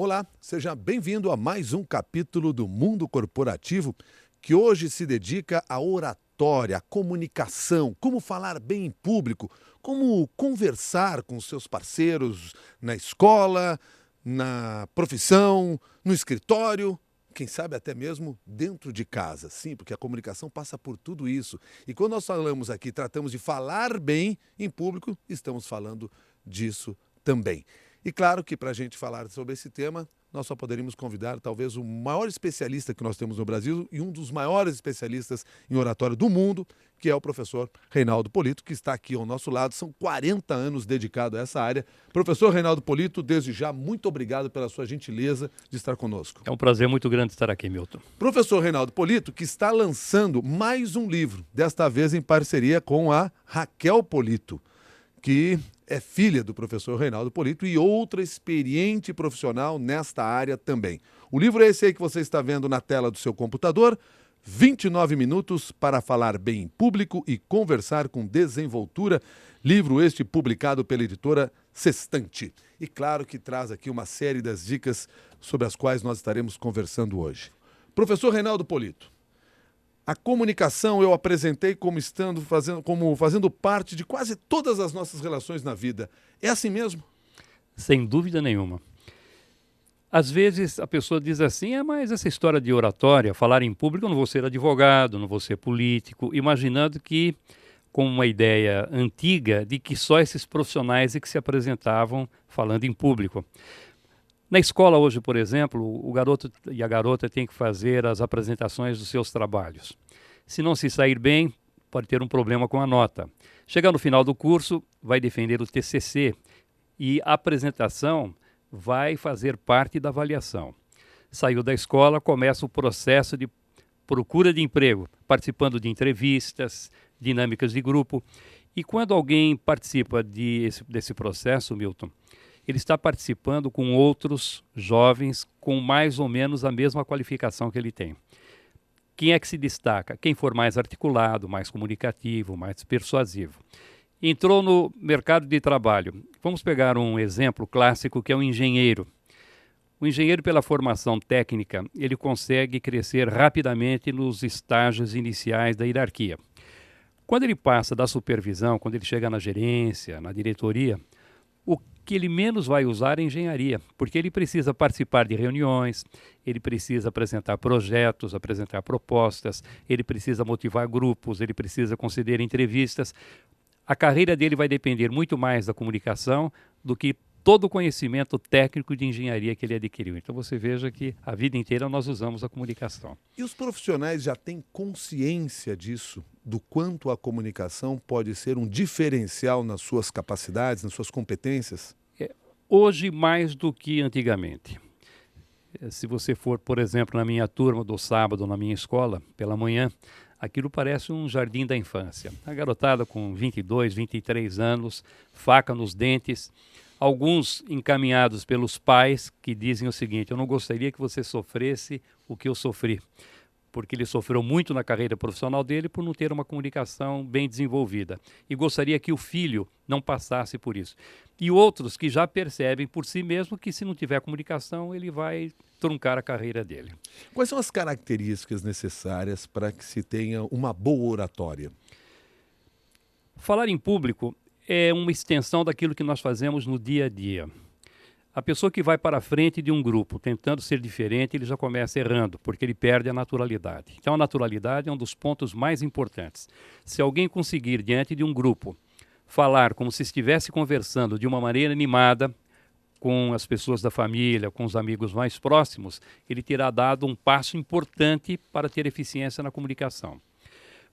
Olá, seja bem-vindo a mais um capítulo do Mundo Corporativo, que hoje se dedica à oratória, à comunicação, como falar bem em público, como conversar com seus parceiros na escola, na profissão, no escritório, quem sabe até mesmo dentro de casa. Sim, porque a comunicação passa por tudo isso. E quando nós falamos aqui, tratamos de falar bem em público, estamos falando disso também. E claro que para a gente falar sobre esse tema, nós só poderíamos convidar talvez o maior especialista que nós temos no Brasil e um dos maiores especialistas em oratória do mundo, que é o professor Reinaldo Polito, que está aqui ao nosso lado. São 40 anos dedicado a essa área. Professor Reinaldo Polito, desde já, muito obrigado pela sua gentileza de estar conosco. É um prazer muito grande estar aqui, Milton. Professor Reinaldo Polito, que está lançando mais um livro, desta vez em parceria com a Raquel Polito, que é filha do professor Reinaldo Polito e outra experiente profissional nesta área também. O livro é esse aí que você está vendo na tela do seu computador, 29 minutos para falar bem em público e conversar com desenvoltura. Livro este publicado pela editora Sextante. E claro que traz aqui uma série das dicas sobre as quais nós estaremos conversando hoje. Professor Reinaldo Polito, a comunicação eu apresentei como fazendo parte de quase todas as nossas relações na vida. É assim mesmo? Sem dúvida nenhuma. Às vezes a pessoa diz assim, mas essa história de oratória, falar em público, eu não vou ser advogado, não vou ser político, imaginando que, com uma ideia antiga de que só esses profissionais é que se apresentavam falando em público. Na escola hoje, por exemplo, o garoto e a garota têm que fazer as apresentações dos seus trabalhos. Se não se sair bem, pode ter um problema com a nota. Chega no final do curso, vai defender o TCC e a apresentação vai fazer parte da avaliação. Saiu da escola, começa o processo de procura de emprego, participando de entrevistas, dinâmicas de grupo. E quando alguém participa desse processo, Milton, ele está participando com outros jovens com mais ou menos a mesma qualificação que ele tem. Quem é que se destaca? Quem for mais articulado, mais comunicativo, mais persuasivo. Entrou no mercado de trabalho. Vamos pegar um exemplo clássico que é o engenheiro. O engenheiro, pela formação técnica, ele consegue crescer rapidamente nos estágios iniciais da hierarquia. Quando ele passa da supervisão, quando ele chega na gerência, na diretoria, o que ele menos vai usar é engenharia, porque ele precisa participar de reuniões, ele precisa apresentar projetos, apresentar propostas, ele precisa motivar grupos, ele precisa conceder entrevistas. A carreira dele vai depender muito mais da comunicação do que todo o conhecimento técnico de engenharia que ele adquiriu. Então você veja que a vida inteira nós usamos a comunicação. E os profissionais já têm consciência disso, do quanto a comunicação pode ser um diferencial nas suas capacidades, nas suas competências? Hoje mais do que antigamente. Se você for, por exemplo, na minha turma do sábado, na minha escola, pela manhã, aquilo parece um jardim da infância. A garotada com 22, 23 anos, faca nos dentes, alguns encaminhados pelos pais que dizem o seguinte: eu não gostaria que você sofresse o que eu sofri, porque ele sofreu muito na carreira profissional dele por não ter uma comunicação bem desenvolvida. E gostaria que o filho não passasse por isso. E outros que já percebem por si mesmo que se não tiver comunicação, ele vai truncar a carreira dele. Quais são as características necessárias para que se tenha uma boa oratória? Falar em público é uma extensão daquilo que nós fazemos no dia a dia. A pessoa que vai para a frente de um grupo tentando ser diferente, ele já começa errando, porque ele perde a naturalidade. Então a naturalidade é um dos pontos mais importantes. Se alguém conseguir, diante de um grupo, falar como se estivesse conversando de uma maneira animada, com as pessoas da família, com os amigos mais próximos, ele terá dado um passo importante para ter eficiência na comunicação.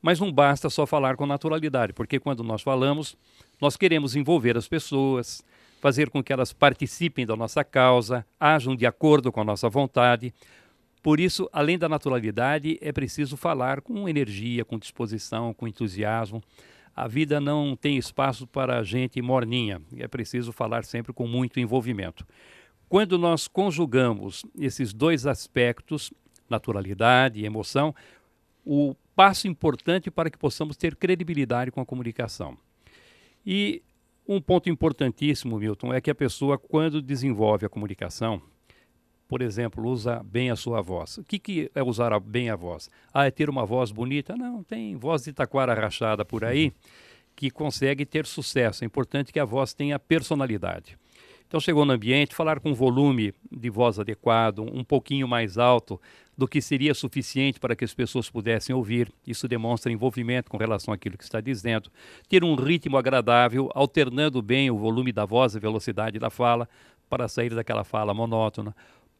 Mas não basta só falar com naturalidade, porque quando nós falamos, nós queremos envolver as pessoas, fazer com que elas participem da nossa causa, ajam de acordo com a nossa vontade. Por isso, além da naturalidade, é preciso falar com energia, com disposição, com entusiasmo. A vida não tem espaço para gente morninha, é preciso falar sempre com muito envolvimento. Quando nós conjugamos esses dois aspectos, naturalidade e emoção, o passo importante para que possamos ter credibilidade com a comunicação. E um ponto importantíssimo, Milton, é que a pessoa, quando desenvolve a comunicação, por exemplo, usa bem a sua voz. O que é usar bem a voz? Ah, é ter uma voz bonita? Não, tem voz de taquara rachada por aí que consegue ter sucesso. É importante que a voz tenha personalidade. Então, chegou no ambiente, falar com um volume de voz adequado, um pouquinho mais alto do que seria suficiente para que as pessoas pudessem ouvir. Isso demonstra envolvimento com relação àquilo que está dizendo. Ter um ritmo agradável, alternando bem o volume da voz e a velocidade da fala, para sair daquela fala monótona.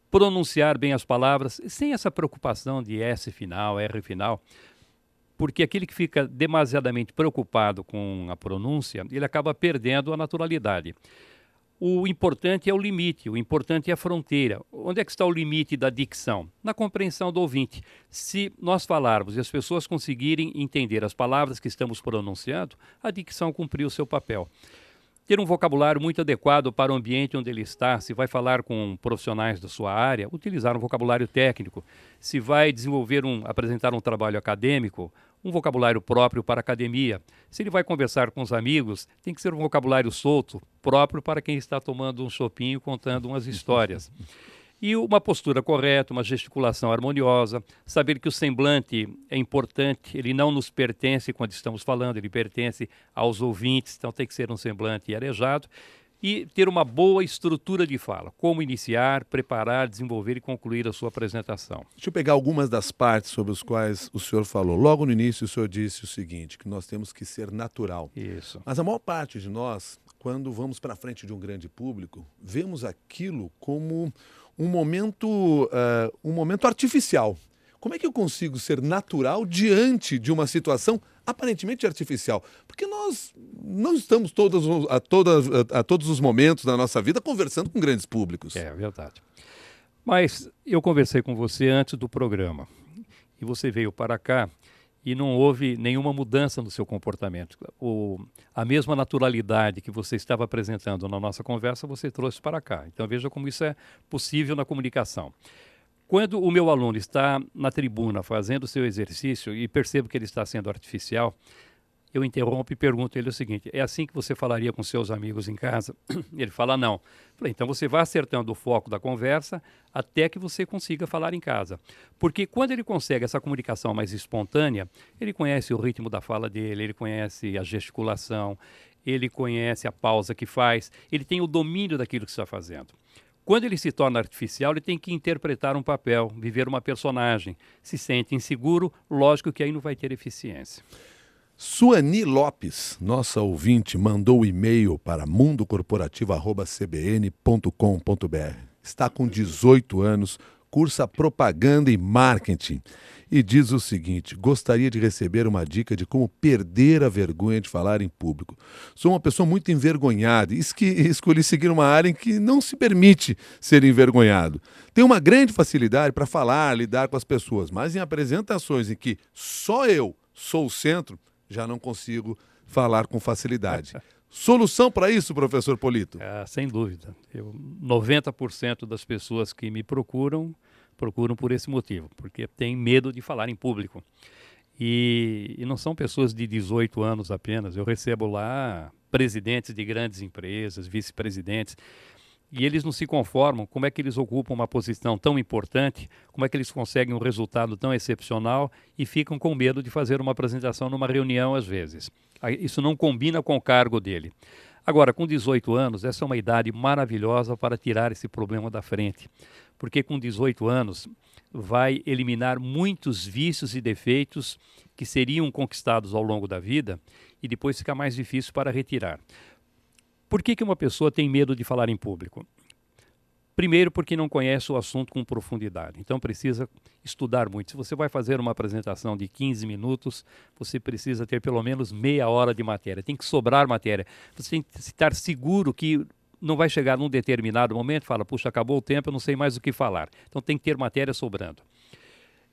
Pronunciar bem as palavras, sem essa preocupação de S final, R final, porque aquele que fica demasiadamente preocupado com a pronúncia, ele acaba perdendo a naturalidade. O importante é o limite, o importante é a fronteira. Onde é que está o limite da dicção? Na compreensão do ouvinte. Se nós falarmos e as pessoas conseguirem entender as palavras que estamos pronunciando, a dicção cumpriu o seu papel. Ter um vocabulário muito adequado para o ambiente onde ele está. Se vai falar com profissionais da sua área, utilizar um vocabulário técnico. Se vai apresentar um trabalho acadêmico, um vocabulário próprio para a academia. Se ele vai conversar com os amigos, tem que ser um vocabulário solto, próprio para quem está tomando um chopinho, contando umas histórias. E uma postura correta, uma gesticulação harmoniosa, saber que o semblante é importante, ele não nos pertence quando estamos falando, ele pertence aos ouvintes, então tem que ser um semblante arejado. E ter uma boa estrutura de fala, como iniciar, preparar, desenvolver e concluir a sua apresentação. Deixa eu pegar algumas das partes sobre as quais o senhor falou. Logo no início o senhor disse o seguinte, que nós temos que ser natural. Isso. Mas a maior parte de nós, quando vamos para frente de um grande público, vemos aquilo como um momento artificial. Como é que eu consigo ser natural diante de uma situação aparentemente artificial? Porque nós não estamos a todos os momentos da nossa vida conversando com grandes públicos. É verdade. Mas eu conversei com você antes do programa e você veio para cá e não houve nenhuma mudança no seu comportamento. A mesma naturalidade que você estava apresentando na nossa conversa, você trouxe para cá. Então veja como isso é possível na comunicação. Quando o meu aluno está na tribuna fazendo o seu exercício e percebo que ele está sendo artificial, eu interrompo e pergunto a ele o seguinte: é assim que você falaria com seus amigos em casa? Ele fala não. Falei, então você vai acertando o foco da conversa até que você consiga falar em casa. Porque quando ele consegue essa comunicação mais espontânea, ele conhece o ritmo da fala dele, ele conhece a gesticulação, ele conhece a pausa que faz, ele tem o domínio daquilo que está fazendo. Quando ele se torna artificial, ele tem que interpretar um papel, viver uma personagem. Se sente inseguro, lógico que aí não vai ter eficiência. Suani Lopes, nossa ouvinte, mandou o e-mail para mundocorporativo@cbn.com.br. Está com 18 anos, cursa propaganda e marketing e diz o seguinte: gostaria de receber uma dica de como perder a vergonha de falar em público. Sou uma pessoa muito envergonhada e escolhi seguir uma área em que não se permite ser envergonhado. Tenho uma grande facilidade para falar, lidar com as pessoas, mas em apresentações em que só eu sou o centro, já não consigo falar com facilidade. Solução para isso, professor Polito? Sem dúvida. 90% das pessoas que me procuram por esse motivo, porque têm medo de falar em público. E não são pessoas de 18 anos apenas. Eu recebo lá presidentes de grandes empresas, vice-presidentes, e eles não se conformam. Como é que eles ocupam uma posição tão importante, como é que eles conseguem um resultado tão excepcional e ficam com medo de fazer uma apresentação numa reunião às vezes. Isso não combina com o cargo dele. Agora, com 18 anos, essa é uma idade maravilhosa para tirar esse problema da frente, porque com 18 anos vai eliminar muitos vícios e defeitos que seriam conquistados ao longo da vida e depois fica mais difícil para retirar. Por que uma pessoa tem medo de falar em público? Primeiro, porque não conhece o assunto com profundidade. Então, precisa estudar muito. Se você vai fazer uma apresentação de 15 minutos, você precisa ter pelo menos meia hora de matéria. Tem que sobrar matéria. Você tem que estar seguro que não vai chegar num determinado momento e fala, puxa, acabou o tempo, eu não sei mais o que falar. Então, tem que ter matéria sobrando.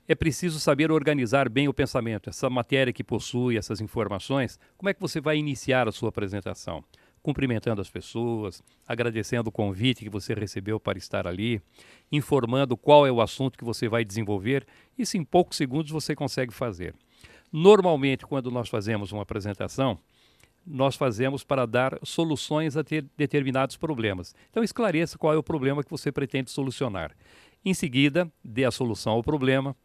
É preciso saber organizar bem o pensamento. Essa matéria que possui essas informações, como é que você vai iniciar a sua apresentação? Cumprimentando as pessoas, agradecendo o convite que você recebeu para estar ali, informando qual é o assunto que você vai desenvolver. Isso em poucos segundos você consegue fazer. Normalmente, quando nós fazemos uma apresentação, nós fazemos para dar soluções a determinados problemas. Então, esclareça qual é o problema que você pretende solucionar. Em seguida, dê a solução ao problema,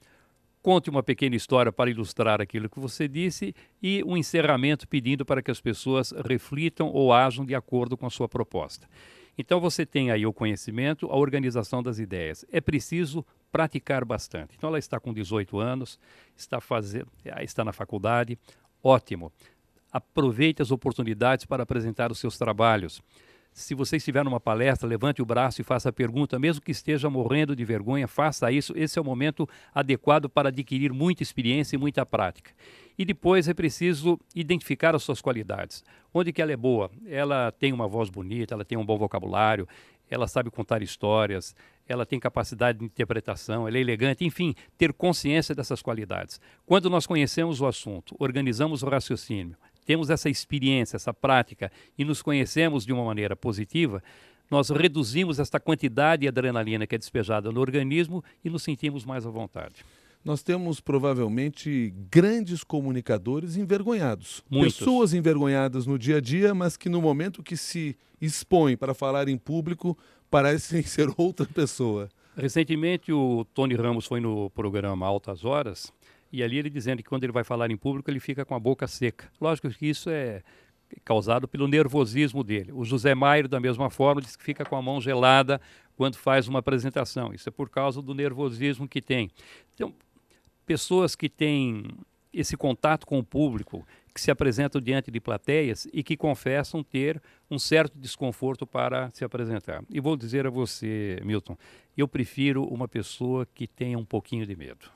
conte uma pequena história para ilustrar aquilo que você disse e um encerramento pedindo para que as pessoas reflitam ou ajam de acordo com a sua proposta. Então você tem aí o conhecimento, a organização das ideias. É preciso praticar bastante. Então ela está com 18 anos, está na faculdade, ótimo. Aproveite as oportunidades para apresentar os seus trabalhos. Se você estiver numa palestra, levante o braço e faça a pergunta, mesmo que esteja morrendo de vergonha, faça isso. Esse é o momento adequado para adquirir muita experiência e muita prática. E depois é preciso identificar as suas qualidades. Onde que ela é boa? Ela tem uma voz bonita, ela tem um bom vocabulário, ela sabe contar histórias, ela tem capacidade de interpretação, ela é elegante, enfim, ter consciência dessas qualidades. Quando nós conhecemos o assunto, organizamos o raciocínio, temos essa experiência, essa prática e nos conhecemos de uma maneira positiva, nós reduzimos esta quantidade de adrenalina que é despejada no organismo e nos sentimos mais à vontade. Nós temos provavelmente grandes comunicadores envergonhados. Muitos. Pessoas envergonhadas no dia a dia, mas que no momento que se expõem para falar em público, parecem ser outra pessoa. Recentemente o Tony Ramos foi no programa Altas Horas e ali ele dizendo que quando ele vai falar em público ele fica com a boca seca. Lógico que isso é causado pelo nervosismo dele. O José Maier, da mesma forma, diz que fica com a mão gelada quando faz uma apresentação. Isso é por causa do nervosismo que tem. Então, pessoas que têm esse contato com o público, que se apresentam diante de plateias e que confessam ter um certo desconforto para se apresentar. E vou dizer a você, Milton, eu prefiro uma pessoa que tenha um pouquinho de medo.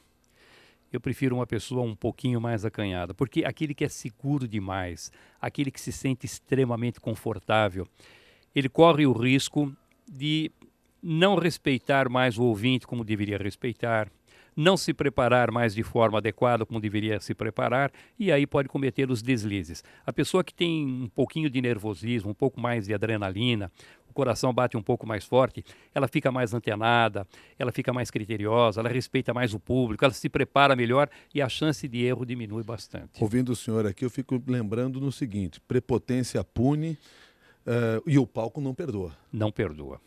Eu prefiro uma pessoa um pouquinho mais acanhada, porque aquele que é seguro demais, aquele que se sente extremamente confortável, ele corre o risco de não respeitar mais o ouvinte como deveria respeitar, não se preparar mais de forma adequada como deveria se preparar, e aí pode cometer os deslizes. A pessoa que tem um pouquinho de nervosismo, um pouco mais de adrenalina, o coração bate um pouco mais forte, ela fica mais antenada, ela fica mais criteriosa, ela respeita mais o público, ela se prepara melhor e a chance de erro diminui bastante. Ouvindo o senhor aqui, eu fico lembrando no seguinte: prepotência pune e o palco não perdoa. Não perdoa.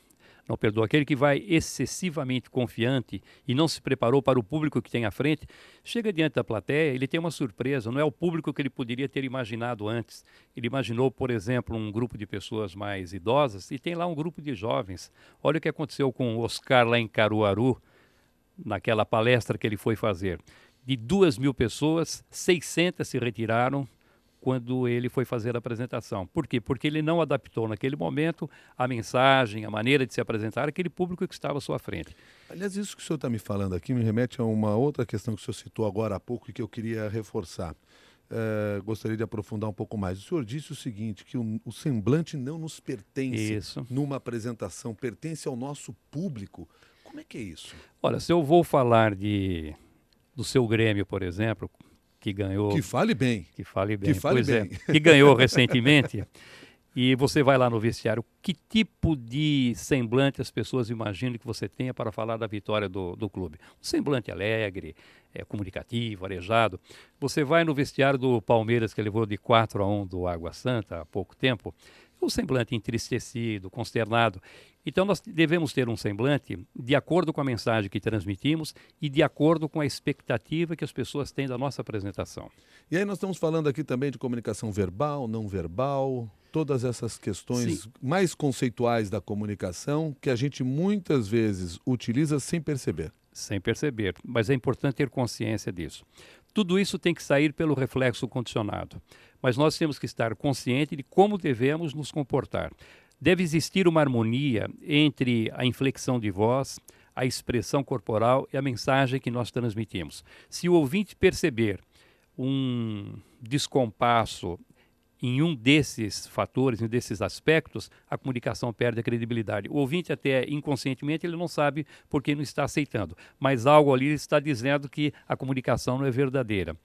Não perdoa. Aquele que vai excessivamente confiante e não se preparou para o público que tem à frente, chega diante da plateia, ele tem uma surpresa, não é o público que ele poderia ter imaginado antes. Ele imaginou, por exemplo, um grupo de pessoas mais idosas e tem lá um grupo de jovens. Olha o que aconteceu com o Oscar lá em Caruaru, naquela palestra que ele foi fazer. De 2.000 pessoas, 600 se retiraram quando ele foi fazer a apresentação. Por quê? Porque ele não adaptou naquele momento a mensagem, a maneira de se apresentar àquele público que estava à sua frente. Aliás, isso que o senhor está me falando aqui me remete a uma outra questão que o senhor citou agora há pouco e que eu queria reforçar. Gostaria de aprofundar um pouco mais. O senhor disse o seguinte, que o semblante não nos pertence numa apresentação, pertence ao nosso público. Como é que é isso? Olha, se eu vou falar do seu Grêmio, por exemplo, que ganhou... Que fale bem. Que fale bem. Que fale bem. Que ganhou recentemente. E você vai lá no vestiário, que tipo de semblante as pessoas imaginam que você tenha para falar da vitória do clube? Um semblante alegre, comunicativo, arejado. Você vai no vestiário do Palmeiras, que levou de 4-1 do Água Santa há pouco tempo, um semblante entristecido, consternado. Então nós devemos ter um semblante de acordo com a mensagem que transmitimos e de acordo com a expectativa que as pessoas têm da nossa apresentação. E aí nós estamos falando aqui também de comunicação verbal, não verbal, todas essas questões mais conceituais da comunicação que a gente muitas vezes utiliza sem perceber. Sem perceber, mas é importante ter consciência disso. Tudo isso tem que sair pelo reflexo condicionado, mas nós temos que estar conscientes de como devemos nos comportar. Deve existir uma harmonia entre a inflexão de voz, a expressão corporal e a mensagem que nós transmitimos. Se o ouvinte perceber um descompasso em um desses fatores, em um desses aspectos, a comunicação perde a credibilidade. O ouvinte até inconscientemente ele não sabe porque não está aceitando, mas algo ali está dizendo que a comunicação não é verdadeira.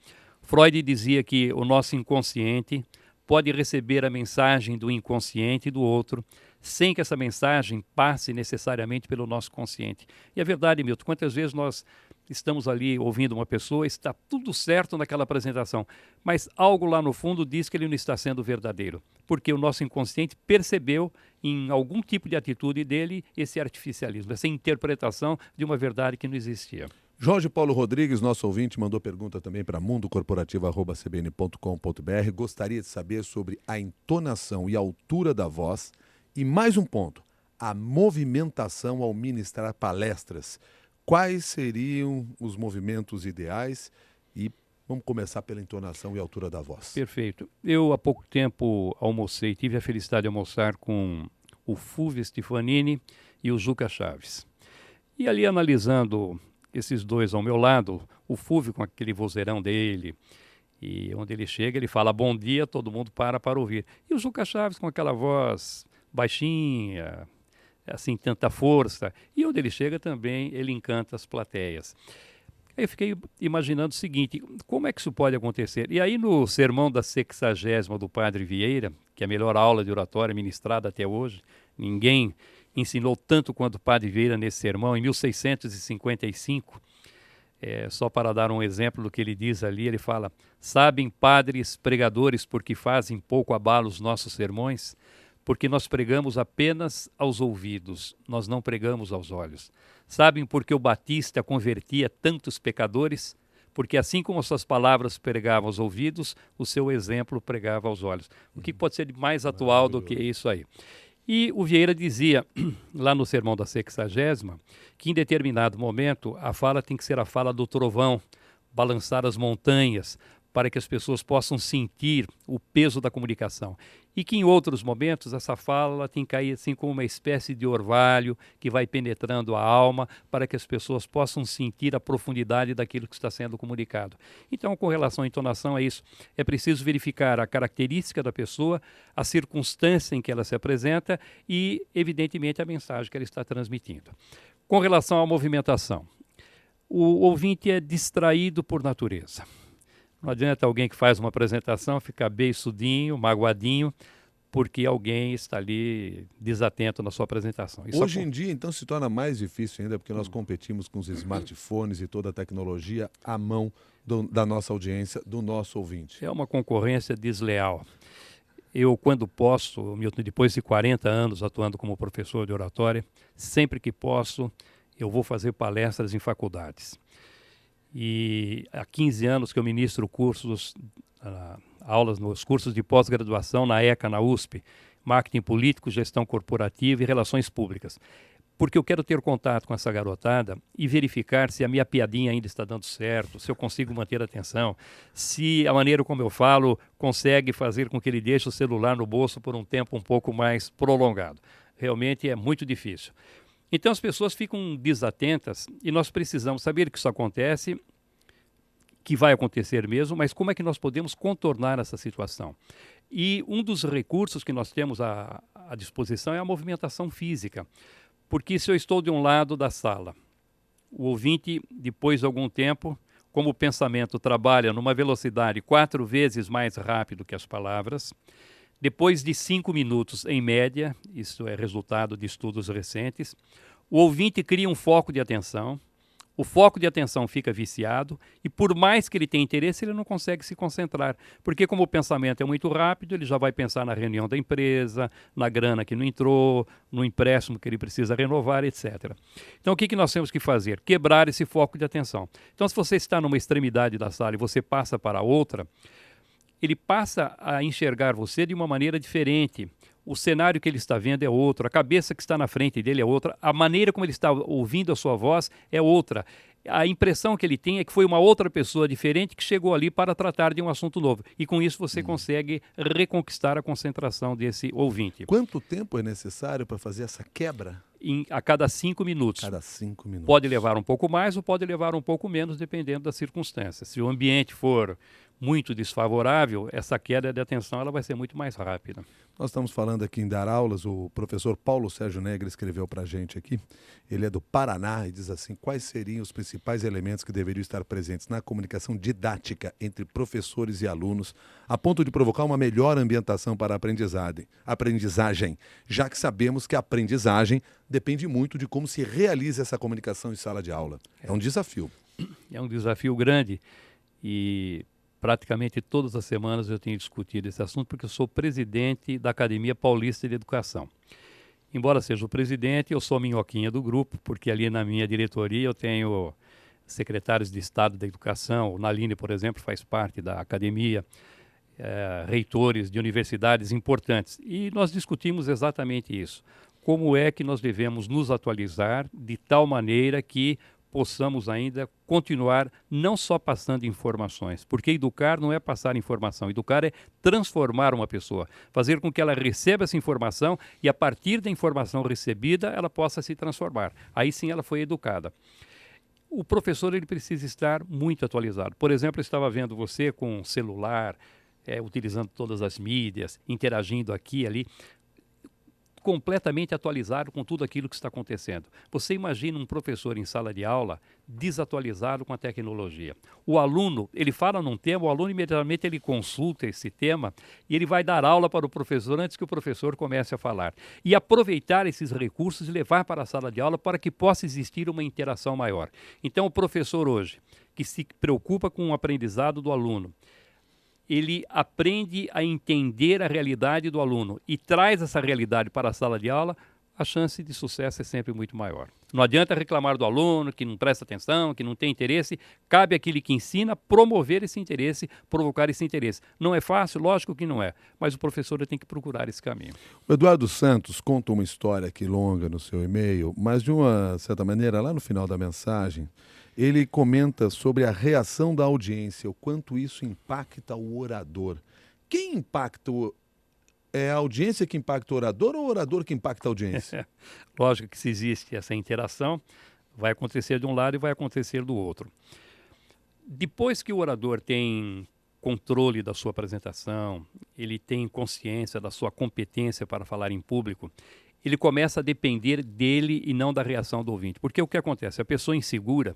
Freud dizia que o nosso inconsciente pode receber a mensagem do inconsciente do outro, sem que essa mensagem passe necessariamente pelo nosso consciente. E é verdade, Milton, quantas vezes nós estamos ali ouvindo uma pessoa, está tudo certo naquela apresentação, mas algo lá no fundo diz que ele não está sendo verdadeiro, porque o nosso inconsciente percebeu em algum tipo de atitude dele esse artificialismo, essa interpretação de uma verdade que não existia. Jorge Paulo Rodrigues, nosso ouvinte, mandou pergunta também para mundocorporativo@cbn.com.br. Gostaria de saber sobre a entonação e altura da voz. E mais um ponto, a movimentação ao ministrar palestras. Quais seriam os movimentos ideais? E vamos começar pela entonação e altura da voz. Perfeito. Eu, há pouco tempo, almocei, tive a felicidade de almoçar com o Fulvio Stefanini e o Juca Chaves. E ali, analisando esses dois ao meu lado, o Fulvio com aquele vozeirão dele, e onde ele chega, ele fala bom dia, todo mundo para ouvir. E o Juca Chaves com aquela voz baixinha, assim, tanta força. E onde ele chega também, ele encanta as plateias. Aí eu fiquei imaginando o seguinte, como é que isso pode acontecer? E aí no sermão da 60ª do Padre Vieira, que é a melhor aula de oratória ministrada até hoje, ninguém ensinou tanto quanto o Padre Vieira nesse sermão, em 1655, só para dar um exemplo do que ele diz ali, ele fala, sabem, padres, pregadores, porque fazem pouco abalo os nossos sermões? Porque nós pregamos apenas aos ouvidos, nós não pregamos aos olhos. Sabem por que o Batista convertia tantos pecadores? Porque assim como as suas palavras pregavam aos ouvidos, o seu exemplo pregava aos olhos. O que pode ser mais atual do que isso aí? E o Vieira dizia, lá no sermão da 60ª, que em determinado momento a fala tem que ser a fala do trovão, balançar as montanhas, para que as pessoas possam sentir o peso da comunicação. E que em outros momentos essa fala tem que cair assim como uma espécie de orvalho que vai penetrando a alma para que as pessoas possam sentir a profundidade daquilo que está sendo comunicado. Então, com relação à entonação, é isso. É preciso verificar a característica da pessoa, a circunstância em que ela se apresenta e, evidentemente, a mensagem que ela está transmitindo. Com relação à movimentação, o ouvinte é distraído por natureza. Não adianta alguém que faz uma apresentação ficar beiçudinho, magoadinho, porque alguém está ali desatento na sua apresentação. Isso Hoje em dia, então, se torna mais difícil ainda, porque nós competimos com os smartphones e toda a tecnologia à mão da nossa audiência, do nosso ouvinte. É uma concorrência desleal. Eu, quando posso, Milton, depois de 40 anos atuando como professor de oratória, sempre que posso, eu vou fazer palestras em faculdades. E há 15 anos que eu ministro cursos, aulas nos cursos de pós-graduação na ECA, na USP, Marketing Político, Gestão Corporativa e Relações Públicas. Porque eu quero ter contato com essa garotada e verificar se a minha piadinha ainda está dando certo, se eu consigo manter a atenção, se a maneira como eu falo consegue fazer com que ele deixe o celular no bolso por um tempo um pouco mais prolongado. Realmente é muito difícil. Então as pessoas ficam desatentas e nós precisamos saber que isso acontece, que vai acontecer mesmo, mas como é que nós podemos contornar essa situação? E um dos recursos que nós temos à disposição é a movimentação física, porque se eu estou de um lado da sala, o ouvinte, depois de algum tempo, como o pensamento trabalha numa velocidade 4 vezes mais rápido que as palavras, depois de 5 minutos, em média, isso é resultado de estudos recentes, o ouvinte cria um foco de atenção, o foco de atenção fica viciado e por mais que ele tenha interesse, ele não consegue se concentrar, porque como o pensamento é muito rápido, ele já vai pensar na reunião da empresa, na grana que não entrou, no empréstimo que ele precisa renovar, etc. Então o que nós temos que fazer? Quebrar esse foco de atenção. Então se você está numa extremidade da sala e você passa para a outra, ele passa a enxergar você de uma maneira diferente. O cenário que ele está vendo é outro, a cabeça que está na frente dele é outra, a maneira como ele está ouvindo a sua voz é outra. A impressão que ele tem é que foi uma outra pessoa diferente que chegou ali para tratar de um assunto novo. E com isso você consegue reconquistar a concentração desse ouvinte. Quanto tempo é necessário para fazer essa quebra? A cada 5 minutos. Cada 5 minutos. Pode levar um pouco mais ou pode levar um pouco menos, dependendo das circunstâncias. Se o ambiente for muito desfavorável, essa queda de atenção ela vai ser muito mais rápida. Nós estamos falando aqui em dar aulas, o professor Paulo Sérgio Negri escreveu para a gente aqui, ele é do Paraná e diz assim, quais seriam os principais elementos que deveriam estar presentes na comunicação didática entre professores e alunos, a ponto de provocar uma melhor ambientação para a aprendizagem, já que sabemos que a aprendizagem depende muito de como se realiza essa comunicação em sala de aula. É um desafio. É um desafio grande e praticamente todas as semanas eu tenho discutido esse assunto porque eu sou presidente da Academia Paulista de Educação. Embora seja o presidente, eu sou a minhoquinha do grupo, porque ali na minha diretoria eu tenho secretários de Estado da Educação, o Naline, por exemplo, faz parte da academia, reitores de universidades importantes. E nós discutimos exatamente isso. Como é que nós devemos nos atualizar de tal maneira que possamos ainda continuar não só passando informações, porque educar não é passar informação, educar é transformar uma pessoa, fazer com que ela receba essa informação e a partir da informação recebida ela possa se transformar. Aí sim ela foi educada. O professor ele precisa estar muito atualizado. Por exemplo, eu estava vendo você com celular, utilizando todas as mídias, interagindo aqui e ali, completamente atualizado com tudo aquilo que está acontecendo. Você imagina um professor em sala de aula desatualizado com a tecnologia. O aluno, ele fala num tema, o aluno imediatamente ele consulta esse tema e ele vai dar aula para o professor antes que o professor comece a falar. E aproveitar esses recursos e levar para a sala de aula para que possa existir uma interação maior. Então, o professor hoje, que se preocupa com o aprendizado do aluno, ele aprende a entender a realidade do aluno e traz essa realidade para a sala de aula, a chance de sucesso é sempre muito maior. Não adianta reclamar do aluno que não presta atenção, que não tem interesse. Cabe àquele que ensina promover esse interesse, provocar esse interesse. Não é fácil? Lógico que não é. Mas o professor tem que procurar esse caminho. O Eduardo Santos conta uma história aqui longa no seu e-mail, mas de uma certa maneira, lá no final da mensagem, ele comenta sobre a reação da audiência, o quanto isso impacta o orador. Quem impacta é a audiência que impacta o orador ou o orador que impacta a audiência? Lógico que se existe essa interação, vai acontecer de um lado e vai acontecer do outro. Depois que o orador tem controle da sua apresentação, ele tem consciência da sua competência para falar em público, ele começa a depender dele e não da reação do ouvinte. Porque o que acontece? A pessoa insegura,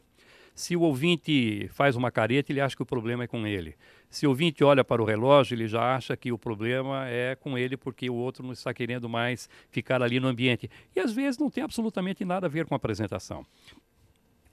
se o ouvinte faz uma careta, ele acha que o problema é com ele. Se o ouvinte olha para o relógio, ele já acha que o problema é com ele porque o outro não está querendo mais ficar ali no ambiente. E às vezes não tem absolutamente nada a ver com a apresentação.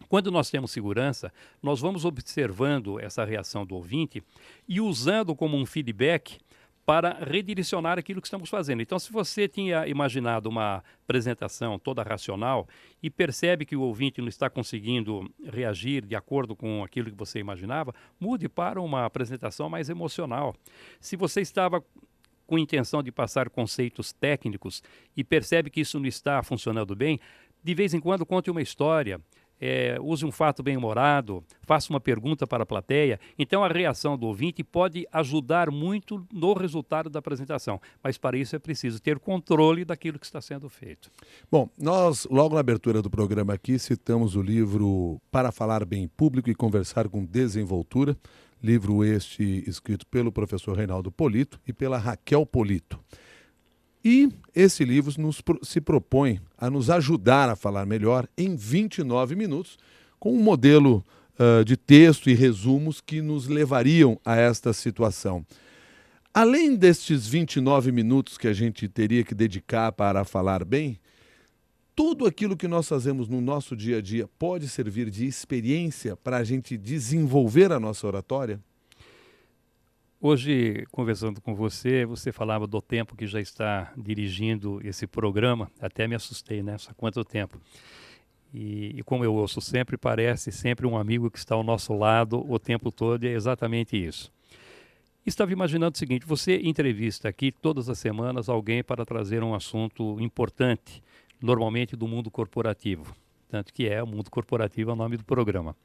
Quando nós temos segurança, nós vamos observando essa reação do ouvinte e usando como um feedback para redirecionar aquilo que estamos fazendo. Então, se você tinha imaginado uma apresentação toda racional e percebe que o ouvinte não está conseguindo reagir de acordo com aquilo que você imaginava, mude para uma apresentação mais emocional. Se você estava com intenção de passar conceitos técnicos e percebe que isso não está funcionando bem, de vez em quando conte uma história. Use um fato bem-humorado, faça uma pergunta para a plateia. Então, a reação do ouvinte pode ajudar muito no resultado da apresentação, mas para isso é preciso ter controle daquilo que está sendo feito. Bom, nós, logo na abertura do programa aqui, citamos o livro Para Falar Bem em Público e Conversar com Desenvoltura, livro este escrito pelo professor Reinaldo Polito e pela Raquel Polito. E esse livro se propõe a nos ajudar a falar melhor em 29 minutos, com um modelo de texto e resumos que nos levariam a esta situação. Além destes 29 minutos que a gente teria que dedicar para falar bem, tudo aquilo que nós fazemos no nosso dia a dia pode servir de experiência para a gente desenvolver a nossa oratória? Hoje, conversando com você, você falava do tempo que já está dirigindo esse programa. Até me assustei, né? Há quanto tempo? E como eu ouço sempre, parece sempre um amigo que está ao nosso lado o tempo todo, e é exatamente isso. Estava imaginando o seguinte, você entrevista aqui todas as semanas alguém para trazer um assunto importante, normalmente do mundo corporativo. Tanto que o mundo corporativo é o nome do programa.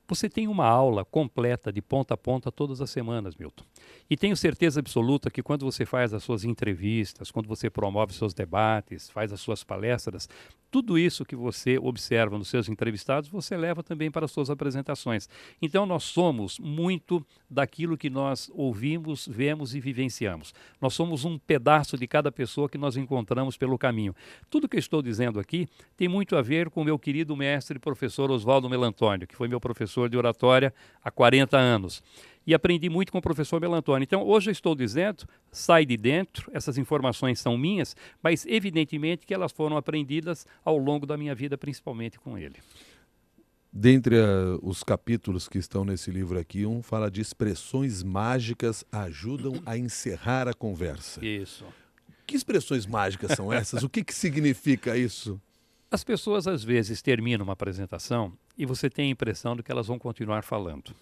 Você tem uma aula completa de ponta a ponta todas as semanas, Milton. E tenho certeza absoluta que quando você faz as suas entrevistas, quando você promove seus debates, faz as suas palestras, tudo isso que você observa nos seus entrevistados, você leva também para as suas apresentações. Então, nós somos muito daquilo que nós ouvimos, vemos e vivenciamos. Nós somos um pedaço de cada pessoa que nós encontramos pelo caminho. Tudo que eu estou dizendo aqui tem muito a ver com o meu querido mestre e professor Oswaldo Melantônio, que foi meu professor de oratória há 40 anos. E aprendi muito com o professor Melantônio. Então, hoje eu estou dizendo, sai de dentro, essas informações são minhas, mas evidentemente que elas foram aprendidas ao longo da minha vida, principalmente com ele. Dentre os capítulos que estão nesse livro aqui, um fala de expressões mágicas ajudam a encerrar a conversa. Isso. Que expressões mágicas são essas? O que significa isso? As pessoas às vezes terminam uma apresentação e você tem a impressão de que elas vão continuar falando.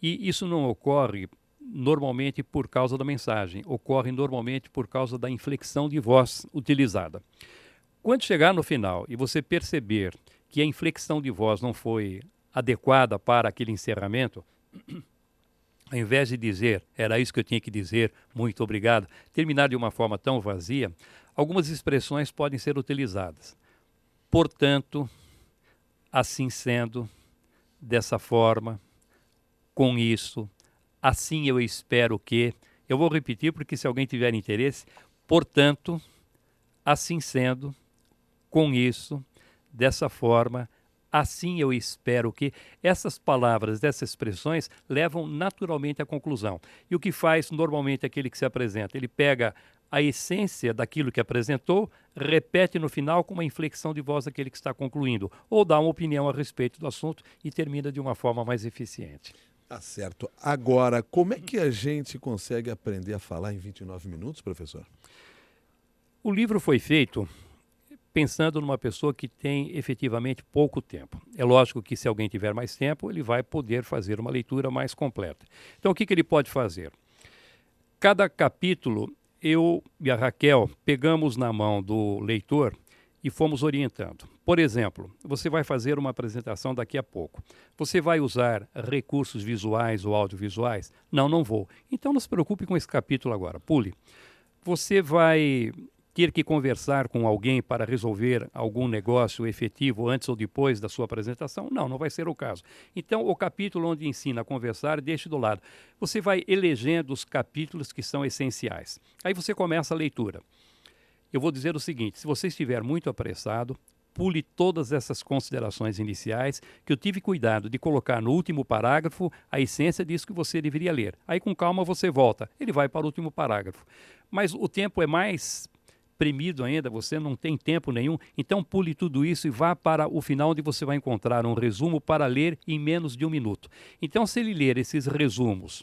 E isso não ocorre normalmente por causa da mensagem, ocorre normalmente por causa da inflexão de voz utilizada. Quando chegar no final e você perceber que a inflexão de voz não foi adequada para aquele encerramento, ao invés de dizer, era isso que eu tinha que dizer, muito obrigado, terminar de uma forma tão vazia, algumas expressões podem ser utilizadas. Portanto, assim sendo, dessa forma, com isso, assim eu espero que... Eu vou repetir porque se alguém tiver interesse, portanto, assim sendo, com isso, dessa forma, assim eu espero que... Essas palavras, essas expressões levam naturalmente à conclusão. E o que faz normalmente aquele que se apresenta? Ele pega a essência daquilo que apresentou, repete no final com uma inflexão de voz daquele que está concluindo, ou dá uma opinião a respeito do assunto e termina de uma forma mais eficiente. Tá certo. Agora, como é que a gente consegue aprender a falar em 29 minutos, professor? O livro foi feito pensando numa pessoa que tem efetivamente pouco tempo. É lógico que se alguém tiver mais tempo, ele vai poder fazer uma leitura mais completa. Então, o que ele pode fazer? Cada capítulo, eu e a Raquel pegamos na mão do leitor e fomos orientando. Por exemplo, você vai fazer uma apresentação daqui a pouco. Você vai usar recursos visuais ou audiovisuais? Não, não vou. Então não se preocupe com esse capítulo agora. Pule. Você vai ter que conversar com alguém para resolver algum negócio efetivo antes ou depois da sua apresentação? Não, não vai ser o caso. Então, o capítulo onde ensina a conversar, deixe do lado. Você vai elegendo os capítulos que são essenciais. Aí você começa a leitura. Eu vou dizer o seguinte, se você estiver muito apressado, pule todas essas considerações iniciais que eu tive cuidado de colocar no último parágrafo a essência disso que você deveria ler. Aí com calma você volta, ele vai para o último parágrafo. Mas o tempo é mais premido ainda, você não tem tempo nenhum, então pule tudo isso e vá para o final onde você vai encontrar um resumo para ler em menos de 1 minuto. Então se ele ler esses resumos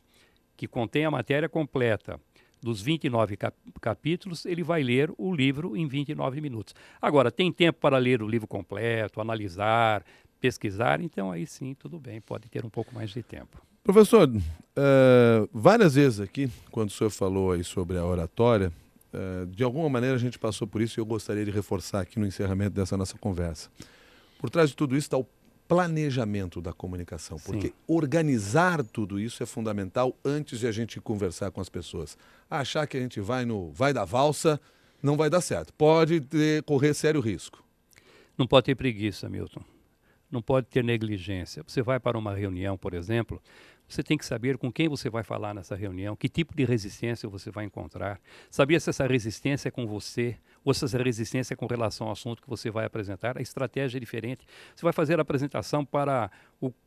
que contém a matéria completa, dos 29 capítulos, ele vai ler o livro em 29 minutos. Agora, tem tempo para ler o livro completo, analisar, pesquisar, então aí sim, tudo bem, pode ter um pouco mais de tempo. Professor, várias vezes aqui, quando o senhor falou aí sobre a oratória, de alguma maneira a gente passou por isso e eu gostaria de reforçar aqui no encerramento dessa nossa conversa. Por trás de tudo isso está o planejamento da comunicação, porque Sim. organizar tudo isso é fundamental antes de a gente conversar com as pessoas. Achar que a gente vai da valsa, não vai dar certo. Pode correr sério risco. Não pode ter preguiça, Milton. Não pode ter negligência. Você vai para uma reunião, por exemplo, você tem que saber com quem você vai falar nessa reunião, que tipo de resistência você vai encontrar, saber se essa resistência é com você ou se essa resistência é com relação ao assunto que você vai apresentar. A estratégia é diferente. Você vai fazer a apresentação para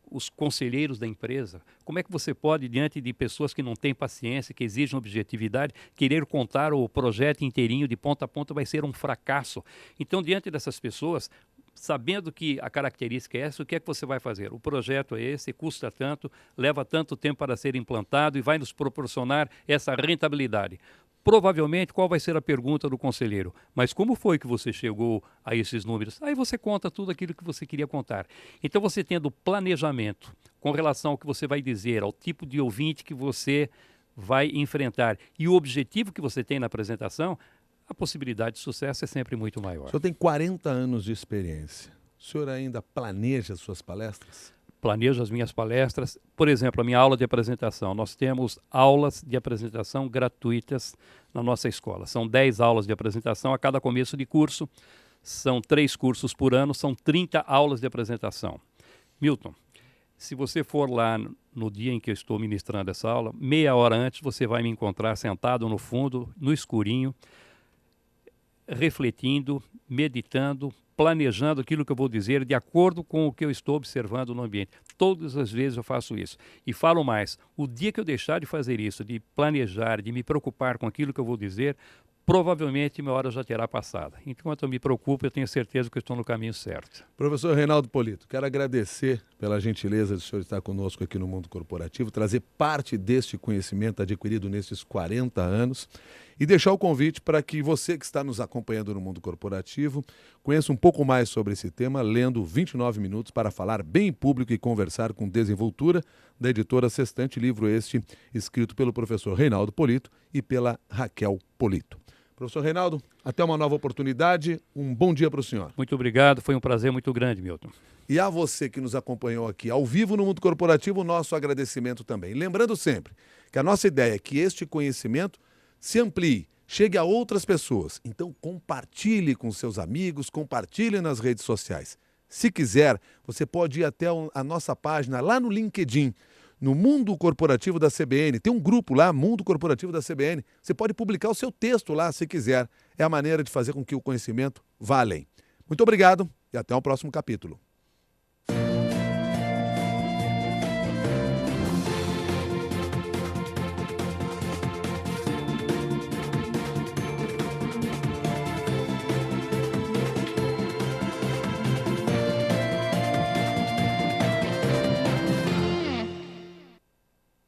os conselheiros da empresa. Como é que você pode, diante de pessoas que não têm paciência, que exigem objetividade, querer contar o projeto inteirinho de ponta a ponta vai ser um fracasso. Então, diante dessas pessoas, sabendo que a característica é essa, o que é que você vai fazer? O projeto é esse, custa tanto, leva tanto tempo para ser implantado e vai nos proporcionar essa rentabilidade. Provavelmente, qual vai ser a pergunta do conselheiro? Mas como foi que você chegou a esses números? Aí você conta tudo aquilo que você queria contar. Então, você tendo planejamento com relação ao que você vai dizer, ao tipo de ouvinte que você vai enfrentar e o objetivo que você tem na apresentação, a possibilidade de sucesso é sempre muito maior. O senhor tem 40 anos de experiência. O senhor ainda planeja suas palestras? Planejo as minhas palestras. Por exemplo, a minha aula de apresentação. Nós temos aulas de apresentação gratuitas na nossa escola. São 10 aulas de apresentação a cada começo de curso. São 3 cursos por ano, são 30 aulas de apresentação. Milton, se você for lá no dia em que eu estou ministrando essa aula, meia hora antes você vai me encontrar sentado no fundo, no escurinho, refletindo, meditando, planejando aquilo que eu vou dizer de acordo com o que eu estou observando no ambiente. Todas as vezes eu faço isso. E falo mais, o dia que eu deixar de fazer isso, de planejar, de me preocupar com aquilo que eu vou dizer, provavelmente minha hora já terá passado. Enquanto eu me preocupo, eu tenho certeza que eu estou no caminho certo. Professor Reinaldo Polito, quero agradecer pela gentileza de o senhor estar conosco aqui no Mundo Corporativo, trazer parte deste conhecimento adquirido nesses 40 anos e deixar o convite para que você que está nos acompanhando no Mundo Corporativo conheça um pouco mais sobre esse tema, lendo 29 minutos para falar bem em público e conversar com desenvoltura, da editora Sextante, livro este escrito pelo professor Reinaldo Polito e pela Raquel Polito. Professor Reinaldo, até uma nova oportunidade. Um bom dia para o senhor. Muito obrigado, foi um prazer muito grande, Milton. E a você que nos acompanhou aqui ao vivo no Mundo Corporativo, nosso agradecimento também. Lembrando sempre que a nossa ideia é que este conhecimento se amplie, chegue a outras pessoas. Então compartilhe com seus amigos, compartilhe nas redes sociais. Se quiser, você pode ir até a nossa página lá no LinkedIn, no Mundo Corporativo da CBN. Tem um grupo lá, Mundo Corporativo da CBN. Você pode publicar o seu texto lá, se quiser. É a maneira de fazer com que o conhecimento vá além. Muito obrigado e até o próximo capítulo.